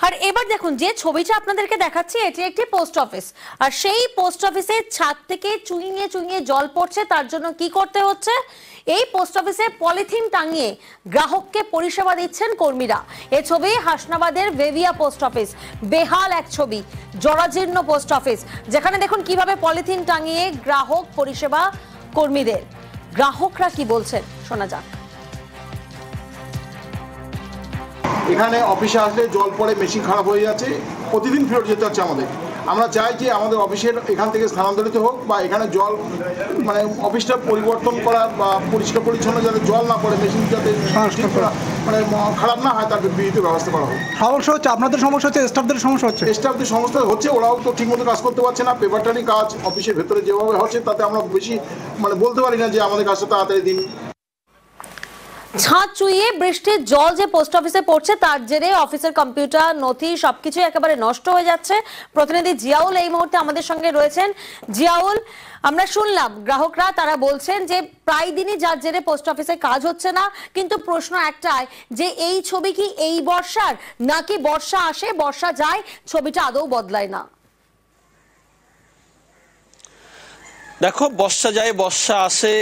আর এবার দেখুন যে ছবিটা আপনাদেরকে দেখাচ্ছি এটি একটি পোস্ট অফিস, আর সেই পোস্ট অফিসের ছাদ থেকে চুইয়ে চুইয়ে জল পড়ছে। তার জন্য কি করতে হচ্ছে, এই পোস্ট অফিসে পলিথিন টাঙিয়ে গ্রাহককে পরিষেবা দিচ্ছেন কর্মীরা। এই ছবি হাসনাবাদের ভেভিয়া পোস্ট অফিস, বেহাল এক ছবি, জরাজীর্ণ পোস্ট অফিস, যেখানে দেখুন কিভাবে পলিথিন টাঙিয়ে গ্রাহক পরিষেবা কর্মীদের। গ্রাহকরা কি বলছেন শোনা যাক। এখানে অফিসে আসলে জল পড়ে, মেশিন খারাপ হয়ে যাচ্ছে, প্রতিদিন ফেরত যেতে হচ্ছে আমাদের। আমরা চাই যে আমাদের অফিসের এখান থেকে স্থানান্তরিত হোক, বা এখানে জল মানে অফিসটা পরিবর্তন করা বা পরিষ্কার পরিচ্ছন্ন যাতে জল না পড়ে, মেশিন যাতে মানে খারাপ না হয় তার বিহিত ব্যবস্থা করা হোক। সমস্যা হচ্ছে আপনাদের, সমস্যা হচ্ছে স্টাফদের সমস্যা হচ্ছে, স্টাফদের সমস্যা হচ্ছে, ওরাও তো ঠিকমতো কাজ করতে পারছে না। পেপারটারই কাজ অফিসের ভেতরে যেভাবে হচ্ছে তাতে আমরা বেশি মানে বলতে পারি না যে আমাদের কাজটা তাড়াতাড়ি দিন। ছাদ চুইয়ে বৃষ্টির জল যে পোস্ট অফিসে পড়ছে তার জেরে অফিসের কম্পিউটার, নথি সবকিছু একেবারে নষ্ট হয়ে যাচ্ছে। প্রতিনিধি জিয়াউল এই মুহূর্তে আমাদের সঙ্গে রয়েছেন। জিয়াউল, আমরা শুনলাম গ্রাহকরা তারা বলছেন যে প্রায় দিনই যার জেরে পোস্ট অফিসে কাজ হচ্ছে না, কিন্তু প্রশ্ন একটাই যে এই ছবি কি এই বর্ষার, নাকি বর্ষা আসে বর্ষা যায়, ছবিটা আদৌ বদলায় না? দেখো, বর্ষা যায় বর্ষা আসে,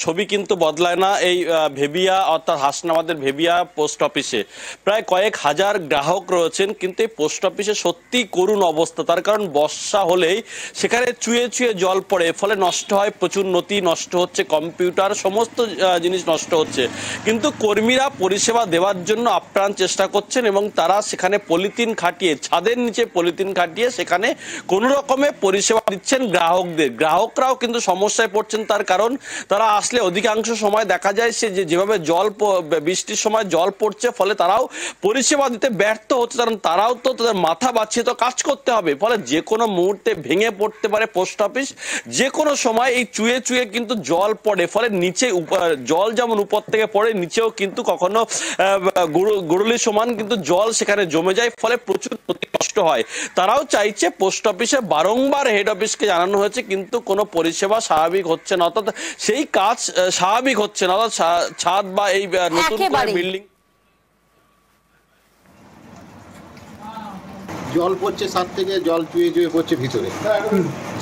ছবি কিন্তু বদলায় না। এই ভেভিয়া অর্থাৎ হাসনাবাদের ভেভিয়া পোস্ট অফিসে প্রায় কয়েক হাজার গ্রাহক রয়েছেন, কিন্তু এই পোস্ট অফিসে সত্যি করুণ অবস্থা। তার কারণ বর্ষা হলেই সেখানে চুয়ে চুয়ে জল পড়ে, ফলে নষ্ট হয় প্রচুর নথি, নষ্ট হচ্ছে কম্পিউটার, সমস্ত জিনিস নষ্ট হচ্ছে। কিন্তু কর্মীরা পরিষেবা দেওয়ার জন্য আপ্রাণ চেষ্টা করছেন এবং তারা সেখানে পলিথিন খাটিয়ে, ছাদের নিচে পলিথিন খাটিয়ে সেখানে কোনো রকমে পরিষেবা দিচ্ছেন গ্রাহকদের। গ্রাহকরা কিন্তু সমস্যায় পড়ছেন, তার কারণ তারা আসলে অধিকাংশ সময় দেখা যায় সে যেভাবে জল বৃষ্টির সময় জল পড়ছে, ফলে তারাও পরিষেবা দিতে ব্যর্থ হচ্ছে, কারণ তারাও তো তাদের মাথা বাঁচিয়ে তো কাজ করতে হবে। ফলে যে কোনো মুহূর্তে ভেঙে পড়তে পারে পোস্ট অফিস, যে কোনো সময় এই চুয়ে চুয়ে কিন্তু জল পড়ে, ফলে নিচে জল যেমন উপর থেকে পড়ে, নিচেও কিন্তু কখনো গুড়লি সমান কিন্তু জল সেখানে জমে যায়, ফলে প্রচুর কষ্ট হয়। তারাও চাইছে, পোস্ট অফিসে বারংবার হেড অফিসকে জানানো হয়েছে, কিন্তু কোনো পরিষেবা স্বাভাবিক হচ্ছে না, অর্থাৎ সেই কাজ স্বাভাবিক হচ্ছে না। অর্থাৎ ছাদ বা এই নতুন বিল্ডিং জল পড়ছে, ছাদ থেকে জল চুয়ে চুয়ে পড়ছে ভিতরে,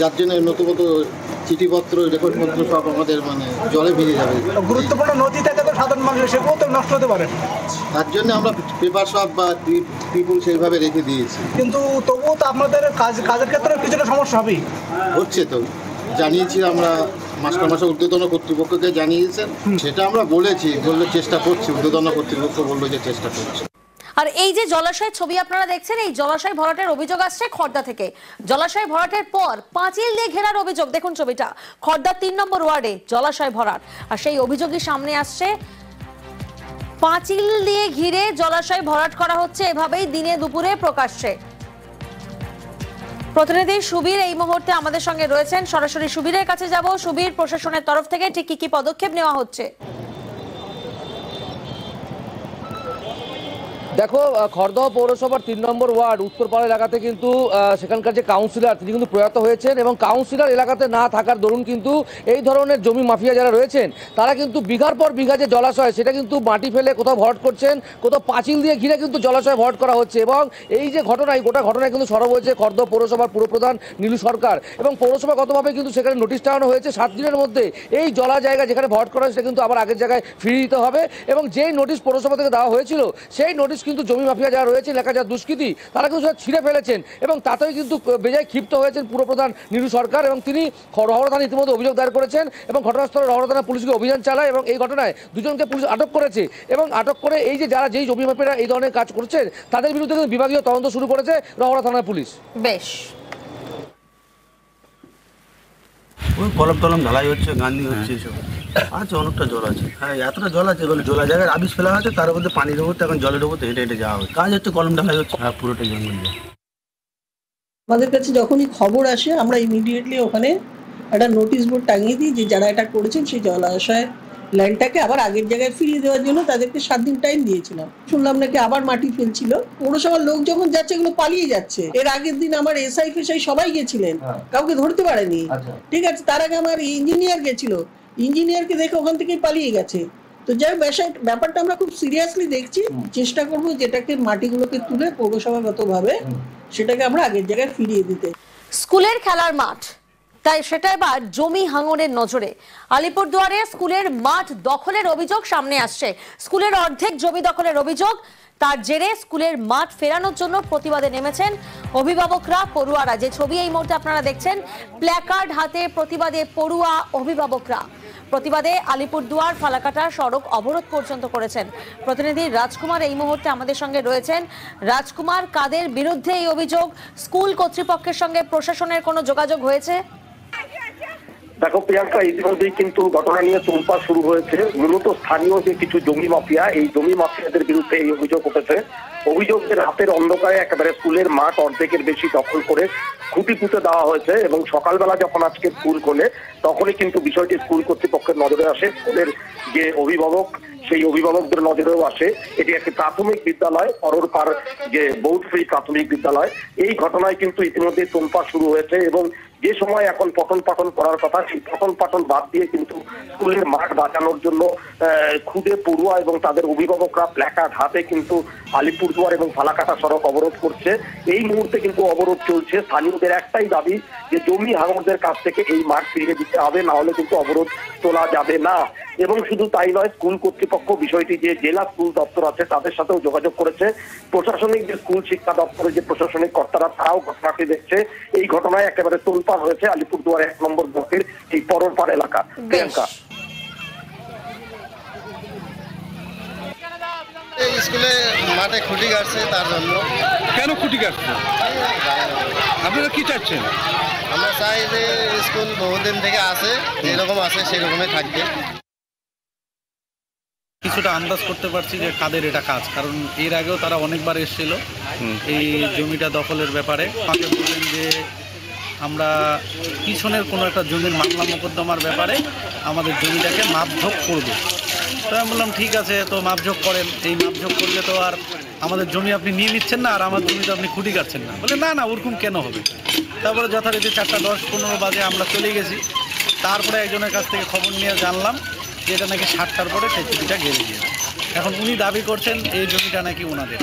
যার জন্য নতুন চিঠিপত্র, রেকর্ডপত্র সব আমাদের মানে জলে ভিজে যাবে। গুরুত্বপূর্ণ নদী থেকে তো সাধারণ মানুষ সেগুলো তো নষ্ট হতে পারে, তার জন্য আমরা পেপার সব বা ত্রিপল সেইভাবে রেখে দিয়েছি। কিন্তু তবুও তো আপনাদের কাজের ক্ষেত্রে কিছুটা সমস্যা হবেই। হচ্ছে তো, জানিয়েছি আমরা, মাস্টার ঊর্ধ্বতন কর্তৃপক্ষকে জানিয়েছেন, সেটা আমরা বলেছি, বললে চেষ্টা করছি, ঊর্ধ্বতন কর্তৃপক্ষ বললো যে চেষ্টা করছি। আর এই যে জলাশয়ের ছবি আপনারা দেখছেন, এই জলাশয় ভরাটের অভিযোগ আসছে খড়দা থেকে। জলাশয় ভরাটের পর পাঁচিল দিয়ে ঘেরার অভিযোগ, দেখুন ছবিটা, খড়দা 3 নম্বর ওয়ার্ডে জলাশয় ভরাট, আর সেই অভিযোগই সামনে আসছে। পাঁচিল দিয়ে ঘিরে জলাশয় ভরাট করা হচ্ছে, এভাবেই দিনে দুপুরে প্রকাশ্যে। প্রতিনিধি সুবীর এই মুহূর্তে আমাদের সঙ্গে রয়েছেন, সরাসরি সুবীরের কাছে যাব। সুবীর, প্রশাসনের তরফ থেকে ঠিক কি পদক্ষেপ নেওয়া হচ্ছে? দেখো, খড়দহ পৌরসভার 3 নম্বর ওয়ার্ড উত্তরপাড়া এলাকাতে কিন্তু সেখানকার যে কাউন্সিলর তিনি কিন্তু প্রয়াত হয়েছেন, এবং কাউন্সিলর এলাকাতে না থাকার দরুন কিন্তু এই ধরনের জমি মাফিয়া যারা রয়েছেন তারা কিন্তু বিঘার পর বিঘা যে জলাশয় সেটা কিন্তু মাটি ফেলে কোথাও ভরাট করছেন, কোথাও পাঁচিল দিয়ে ঘিরে কিন্তু জলাশয় ভরাট করা হচ্ছে। এবং এই যে ঘটনা, এই গোটা ঘটনায় কিন্তু সরব হয়েছে খড়দহ পৌরসভার পুরপ্রধান নীলু সরকার, এবং পৌরসভাগতভাবে কিন্তু সেখানে নোটিশ টানানো হয়েছে 7 দিনের মধ্যে এই জলা জায়গা যেখানে ভরাট করা হয় সেটা কিন্তু আবার আগের জায়গায় ফিরিয়ে দিতে হবে। এবং যেই নোটিশ পৌরসভা থেকে দেওয়া হয়েছিল সেই নোটিশ কিন্তু জমি মাফিয়া যারা রয়েছে, এলাকা যারা দুষ্কৃতী, তারা কিন্তু ছিঁড়ে ফেলেছেন, এবং তাতেই কিন্তু বেজায় ক্ষিপ্ত হয়েছেন পুরপ্রধান নীলু সরকার, এবং তিনি রহড়া থানায় ইতিমধ্যে অভিযোগ দায়ের করেছেন, এবং ঘটনাস্থলে রহড়া থানা পুলিশকে অভিযান চালায়, এবং এই ঘটনায় 2জনকে পুলিশ আটক করেছে, এবং আটক করে এই যে যারা যেই জমি মাফিয়ারা এই ধরনের কাজ করছেন তাদের বিরুদ্ধে কিন্তু বিভাগীয় তদন্ত শুরু করেছে রহড়া থানার পুলিশ। বেশ, ওই কলম টলম ঢালাই হচ্ছে, গান্ধী হচ্ছে, এসব আছে, অনেকটা জল আছে। হ্যাঁ, এতটা জল আছে, বলে জলা জায়গায় আবিষ ফেলা হয়েছে, তার মধ্যে পানি ঢোবো, এখন জলে ঢোবো, হেঁটে হেঁটে যাওয়া হচ্ছে, কাজ হচ্ছে, কলম ঢালাই হচ্ছে। হ্যাঁ, পুরোটাই জঙ্গল। আমাদের কাছে যখনই খবর আসে আমরা ইমিডিয়েটলি ওখানে একটা নোটিশ বোর্ড টাঙিয়ে দিই যে যারা এটা করেছেন সেই জলাশয় ল্যান্ডটাকে আবার আগের জায়গায় ফিরিয়ে দেওয়ার জন্য তাদেরকে 7 দিন টাইম দিয়েছিলাম। শুনলাম নাকি আবার মাটি ফেলছিল, পৌরসভার লোক যখন যাচ্ছে এগুলো পালিয়ে যাচ্ছে। এর আগের দিন আমার এসআই ফেসাই সবাই গেছিলেন, কাউকে ধরতে পারেনি। ঠিক আছে, তার আগে আমার ইঞ্জিনিয়ার গেছিল, ইঞ্জিনিয়ারকে দেখে ওখান থেকেই পালিয়ে গেছে। তো যাই ব্যাপারটা আমরা খুব সিরিয়াসলি দেখছি, চেষ্টা করব যেটাকে মাটিগুলোকে তুলে পৌরসভাগতভাবে সেটাকে আমরা আগের জায়গায় ফিরিয়ে দিতে। স্কুলের খেলার মাঠ, তাই সেটা এবার জমি ভাঙনের নজরে। আলিপুরদুয়ারে স্কুলের মাঠ দখলের অভিযোগ সামনে আসছে। স্কুলের অর্ধেক জমি দখলের অভিযোগ, তার জেরে স্কুলের মাঠ ফেরানোর জন্য প্রতিবাদে নেমেছেন অভিভাবকরা, পড়ুয়ারা। যে ছবি এই মুহূর্তে আপনারা দেখছেন, প্ল্যাকার্ড হাতে প্রতিবাদে পড়ুয়া অভিভাবকরা। প্রতিবাদে আলিপুরদুয়ার ফালাকাটা সড়ক অবরোধ পর্যন্ত করেছেন। প্রতিনিধি রাজকুমার এই মুহূর্তে আমাদের সঙ্গে রয়েছেন। রাজকুমার, কাদের বিরুদ্ধে এই অভিযোগ? স্কুল কর্তৃপক্ষের সঙ্গে প্রশাসনের কোনো যোগাযোগ হয়েছে? দেখো প্রিয়াঙ্কা, ইতিমধ্যেই কিন্তু ঘটনা নিয়ে তোলপাড় শুরু হয়েছে। মূলত স্থানীয় যে কিছু জমি মাফিয়া, এই জমি মাফিয়াদের বিরুদ্ধে এই অভিযোগ উঠেছে। অভিযোগের রাতের অন্ধকারে একেবারে স্কুলের মাঠ অর্ধেকের বেশি দখল করে খুঁটি পুঁতে দেওয়া হয়েছে এবং সকালবেলা যখন আজকে স্কুল খোলে তখনই কিন্তু বিষয়টি স্কুল কর্তৃপক্ষের নজরে আসে। স্কুলের যে অভিভাবক, সেই অভিভাবকদের নজরেও আসে। এটি একটি প্রাথমিক বিদ্যালয়, পররপাড় যে বৌদ্ধফ্রি প্রাথমিক বিদ্যালয়। এই ঘটনায় কিন্তু ইতিমধ্যে তোলপাড় শুরু হয়েছে এবং যে সময় এখন পঠন পাঠন করার কথা, সেই পঠন পাঠন বাদ দিয়ে কিন্তু স্কুলের মাঠ বাঁচানোর জন্য খুদে পড়ুয়া এবং তাদের অভিভাবকরা প্ল্যাকার্ড হাতে কিন্তু আলিপুরদুয়ার এবং ফালাকাটা সড়ক অবরোধ করছে। এই মুহূর্তে কিন্তু অবরোধ চলছে। স্থানীয়দের একটাই দাবি যে জমি হাঙরদের কাছ থেকে এই মাঠ ফিরিয়ে দিতে হবে, না হলে কিন্তু অবরোধ তোলা যাবে না। এবং শুধু তাই নয়, স্কুল কর্তৃপক্ষ বিষয়টি যে জেলা স্কুল দপ্তর আছে তাদের সাথেও যোগাযোগ করেছে। প্রশাসনিক যে স্কুল শিক্ষা দপ্তরের যে প্রশাসনিক কর্তারা, তারাও ঘটনাটি দেখছে। এই ঘটনায় একেবারে তোলপাড় হয়েছে আলিপুরদুয়ার 1 নম্বর ব্লকের এই পররপাড় এলাকা। প্রিয়াঙ্কা, এই স্কুলে মাঠে খুঁটি কাটছে, তার জন্য। কেন খুঁটি কাটছে? আপনারা কি চাচ্ছেন? আমরা চাই যে স্কুল বহুদিন থেকে আছে, যেরকম আছে সেরকমই থাকবে। কিছুটা আন্দাজ করতে পারছি যে কাদের এটা কাজ, কারণ এর আগেও তারা অনেকবার এসেছিল এই জমিটা দখলের ব্যাপারে। আমাকে বললেন যে আমরা পিছনের কোনো একটা জমির মামলা মোকদ্দমার ব্যাপারে আমাদের জমিটাকে মাপঝোঁক করব। তো আমি বললাম ঠিক আছে, তো মাপঝোঁক করেন। এই মাপঝোঁক করলে তো আর আমাদের জমি আপনি নিয়ে নিচ্ছেন না, আর আমার জমিতে আপনি খুঁটি কাটছেন না। বলে না না, ওরকম কেন হবে। তারপরে যথারীতি 4টা 10-15 বাজে আমরা চলে গেছি। তারপরে একজনের কাছ থেকে খবর নিয়ে জানলাম যে এটা নাকি 7টার পরে সেই জমিটা গেড়ে গিয়েছে। এখন উনি দাবি করছেন এই জমিটা নাকি ওনাদের।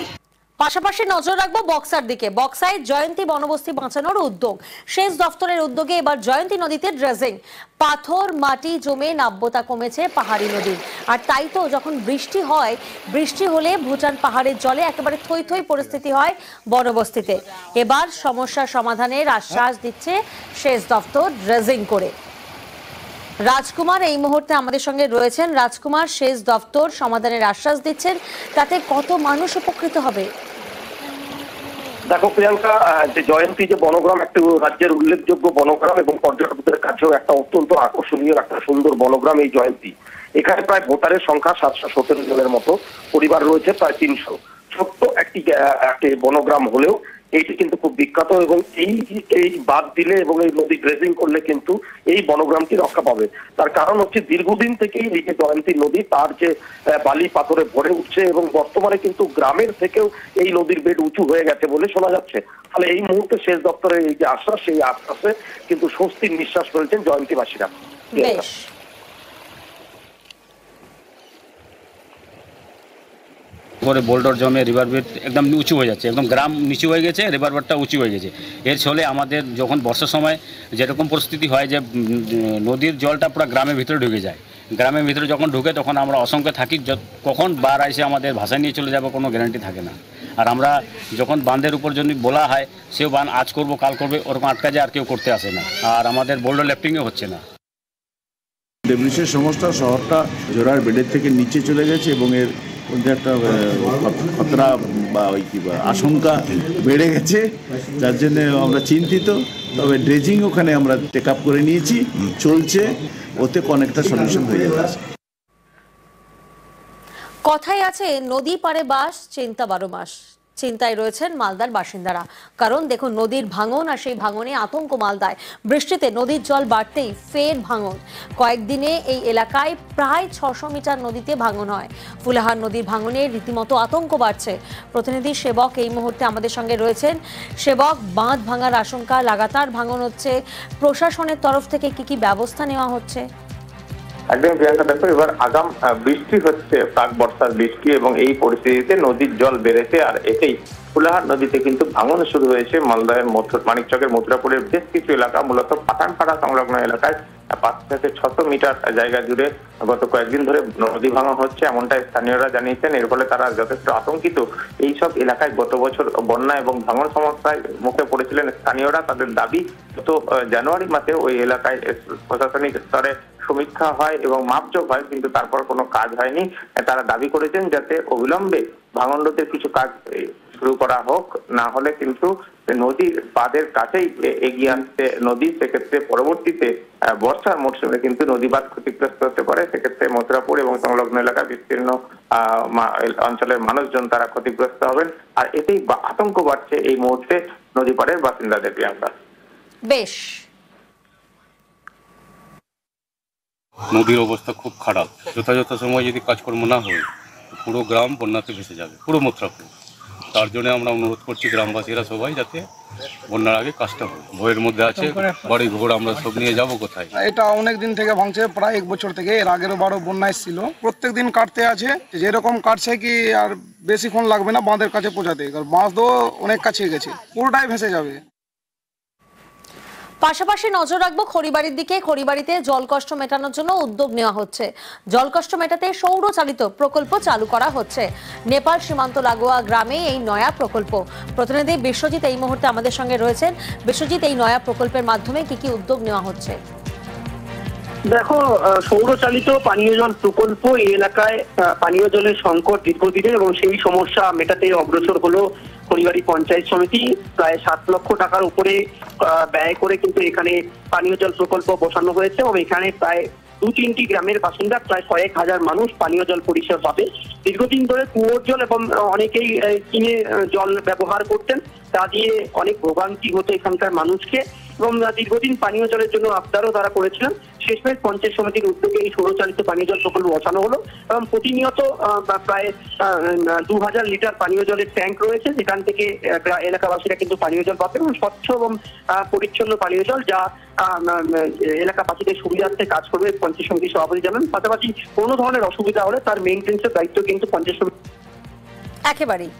পাশাপাশি নজর রাখবো বক্সার দিকে। বক্সায় জয়ন্তী বনবস্তি বাঁচানোর উদ্যোগ, সেচ দফতরের উদ্যোগে এবার জয়ন্তী নদীতে ড্রেজিং। পাথর মাটি জমে নাব্যতা কমেছে পাহাড়ি নদীর। আর তাই তো যখন বৃষ্টি হয়, বৃষ্টি হলে ভুটান পাহাড়ের জলে একেবারে থই থই পরিস্থিতি হয় বনবস্তিতে। এবার সমস্যার সমাধানের আশ্বাস দিচ্ছে সেচ দফতর ড্রেজিং করে। রাজকুমার এই মুহূর্তে আমাদের সঙ্গে রয়েছেন। রাজকুমার, সেচ দফতর সমাধানের আশ্বাস দিচ্ছেন, তাতে কত মানুষ উপকৃত হবে? দেখো প্রিয়াঙ্কা, যে জয়ন্তী যে বনগ্রাম একটি রাজ্যের উল্লেখযোগ্য বনগ্রাম এবং পর্যটকদের কাছেও একটা অত্যন্ত আকর্ষণীয় একটা সুন্দর বনগ্রাম এই জয়ন্তী। এখানে প্রায় ভোটারের সংখ্যা 717 জনের মতো, পরিবার রয়েছে প্রায় 300। ছোট্ট একটি বনগ্রাম হলেও এইটি কিন্তু খুব বিখ্যাত এবং এই বাদ দিলে এবং এই নদী ড্রেজিং করলে কিন্তু এই বনগ্রামটি রক্ষা পাবে। তার কারণ হচ্ছে দীর্ঘদিন থেকেই এই যে জয়ন্তী নদী, তার যে বালি পাথরে ভরে উঠছে এবং বর্তমানে কিন্তু গ্রামের থেকেও এই নদীর বেড উঁচু হয়ে গেছে বলে শোনা যাচ্ছে। ফলে এই মুহূর্তে সেচ দপ্তরের এই যে আশ্বাস, সেই আশ্বাসে কিন্তু স্বস্তির নিঃশ্বাস ফেলছেন জয়ন্তীবাসীরা। করে বোল্ডার জমে রিভার বেড একদম উঁচু হয়ে যাচ্ছে, একদম গ্রাম নিচু হয়ে গেছে, রিভার বেডটা উঁচু হয়ে গেছে। এর ফলে আমাদের যখন বর্ষার সময় যেরকম পরিস্থিতি হয় যে নদীর জলটা পুরো গ্রামের ভিতরে ঢুকে যায়, গ্রামের ভিতরে যখন ঢুকে তখন আমরা আশঙ্কা থাকি কখন বার এসে আমাদের ভাষায় নিয়ে চলে যাবে, কোনো গ্যারান্টি থাকে না। আর আমরা যখন বাঁধের উপর যদি বলা হয় সেও বাঁধ আজ করবো কাল করবে, ওরকম আটকা যায়, আর কেউ করতে আসে না। আর আমাদের বোল্ডার লিফটিংও হচ্ছে না। ডেভিলিশের সমস্যা, শহরটা জোড়ার বেডের থেকে নিচে চলে গেছে এবং এর মধ্যে একটা খতরা বা ওই কি বা আশঙ্কা বেড়ে গেছে, যার জন্য আমরা চিন্তিত। তবে ড্রেজিং ওখানে আমরা টেক আপ করে নিয়েছি, চলছে, ওতে অনেকটা সলিউশন হয়ে যাবে। কথাই আছে, নদী পারে বাস, চিন্তা 12 মাস। চিন্তায় রয়েছেন মালদার বাসিন্দারা, কারণ দেখুন নদীর ভাঙন, আর সেই ভাঙনে আতঙ্ক মালদায়। বৃষ্টিতে নদীর জল বাড়তেই ফের ভাঙন। কয়েকদিনে এই এলাকায় প্রায় 600 মিটার নদীতে ভাঙন হয়। ফুলাহার নদীর ভাঙনে রীতিমতো আতঙ্ক বাড়ছে। প্রতিনিধি সেবক এই মুহূর্তে আমাদের সঙ্গে রয়েছেন। সেবক, বাঁধ ভাঙার আশঙ্কা, লাগাতার ভাঙন হচ্ছে, প্রশাসনের তরফ থেকে কি কি ব্যবস্থা নেওয়া হচ্ছে? একদম প্রিয়াঙ্কা, দেখো এবার আগাম বৃষ্টি হচ্ছে, প্রাক বর্ষার বৃষ্টি, এবং এই পরিস্থিতিতে নদীর জল বেড়েছে। আর এতেই ফুলাহাট নদীতে কিন্তু ভাঙন শুরু হয়েছে। মালদার মানিকচকের মথুরাপুরের বেশ কিছু এলাকা, মূলত পাঠানপাড়া সংলগ্ন এলাকায় 5 থেকে 600 মিটার জায়গা জুড়ে গত কয়েকদিন ধরে নদী ভাঙন হচ্ছে, এমনটাই স্থানীয়রা জানিয়েছেন। এর ফলে তারা যথেষ্ট আতঙ্কিত। এইসব এলাকায় গত বছর বন্যা এবং ভাঙন সমস্যায় মুখে পড়েছিলেন স্থানীয়রা। তাদের দাবি গত জানুয়ারি মাসে ওই এলাকায় প্রশাসনিক স্তরে সমীক্ষা হয় এবং মাপজোক হয়, কিন্তু তারপর কোনো কাজ হয়নি। তারা দাবি করেছেন যাতে অবিলম্বে ভাঙন রোধের কিছু কাজ শুরু করা হোক, না হলে কিন্তু নদীর বাঁধের কাছেই এগিয়ে আসছে নদী। সেক্ষেত্রে পরবর্তীতে বর্ষার মরশুমে কিন্তু নদী বাঁধ ক্ষতিগ্রস্ত হতে পারে। সেক্ষেত্রে মথুরাপুর এবং সংলগ্ন এলাকা বিস্তীর্ণ অঞ্চলের মানুষজন তারা ক্ষতিগ্রস্ত হবেন। আর এতেই আতঙ্ক বাড়ছে এই মুহূর্তে নদী পাড়ের বাসিন্দাদের। প্রিয়াঙ্কা, বেশ, নদীর অবস্থা খুব খারাপ। যথাযথ সময় যদি কাজকর্ম না হয় পুরো গ্রাম বন্যাতে ভেসে যাবে, পুরো মথুরাপুর। তার জন্য আমরা অনুরোধ করছি গ্রামবাসীরা সবাই যাতে বন্যার আগে কাজটা হয়। ভয়ের মধ্যে আছে, বাড়ি ঘর আমরা সব নিয়ে যাব কোথায়? এটা অনেক দিন থেকে ভাঙছে, প্রায় 1 বছর থেকে। এর আগেরও বারো বন্যা এসেছিল, প্রত্যেক দিন কাটতে আছে। যেরকম কাটছে কি আর বেশিক্ষণ লাগবে না বাঁধের কাছে পৌঁছাতে, কারণ বাঁধ তো অনেক কাছে গেছে, পুরোটাই ভেসে যাবে। পাশাপাশি নজর রাখবো খড়িবাড়ির দিকে। খড়িবাড়িতে জলকষ্ট মেটানোর জন্য উদ্যোগ নেওয়া হচ্ছে। জলকষ্ট মেটাতে সৌরচালিত প্রকল্প চালু করা হচ্ছে। নেপাল সীমান্ত লাগোয়া গ্রামে এই নয়া প্রকল্প। প্রতিনিধি বিশ্বজিৎ এই মুহূর্তে আমাদের সঙ্গে রয়েছেন। বিশ্বজিৎ, এই নয়া প্রকল্পের মাধ্যমে কি কি উদ্যোগ নেওয়া হচ্ছে? দেখো, সৌরচালিত পানীয় জল প্রকল্প এই এলাকায় পানীয় জলের সংকট দীর্ঘদিনের, এবং সেই সমস্যা মেটাতে অগ্রসর হলো খড়িবাড়ি পঞ্চায়েত সমিতি। প্রায় 7 লক্ষ টাকার উপরে ব্যয় করে কিন্তু এখানে পানীয় জল প্রকল্প বসানো হয়েছে, এবং এখানে প্রায় 2-3টি গ্রামের বাসিন্দা প্রায় কয়েক হাজার মানুষ পানীয় জল পরিষেবা পাবে। দীর্ঘদিন ধরে কুয়োর জল এবং অনেকেই কিনে জল ব্যবহার করতেন, তা দিয়ে অনেক ভোগান্তি হতো এখানকার মানুষকে, এবং দীর্ঘদিন পানীয় জলের জন্য আবদারও তারা করেছিলেন। শেষমেশ পঞ্চায়েত সমিতির উদ্যোগে এই সৌরচালিত পানীয় জল প্রকল্প বসানো হলো, এবং প্রতিনিয়ত প্রায় 2000 লিটার পানীয় জলের ট্যাঙ্ক রয়েছে, যেখান থেকে এলাকাবাসীরা কিন্তু পানীয় জল পাবে, এবং স্বচ্ছ এবং পরিচ্ছন্ন পানীয় জল, যা এলাকাবাসীদের সুবিধার্থে কাজ করবে পঞ্চায়েত সমিতির সভাপতি জানান। পাশাপাশি কোনো ধরনের অসুবিধা হলে তার মেইনটেন্সের দায়িত্ব কিন্তু পঞ্চায়েত সমিতি। একেবারেই।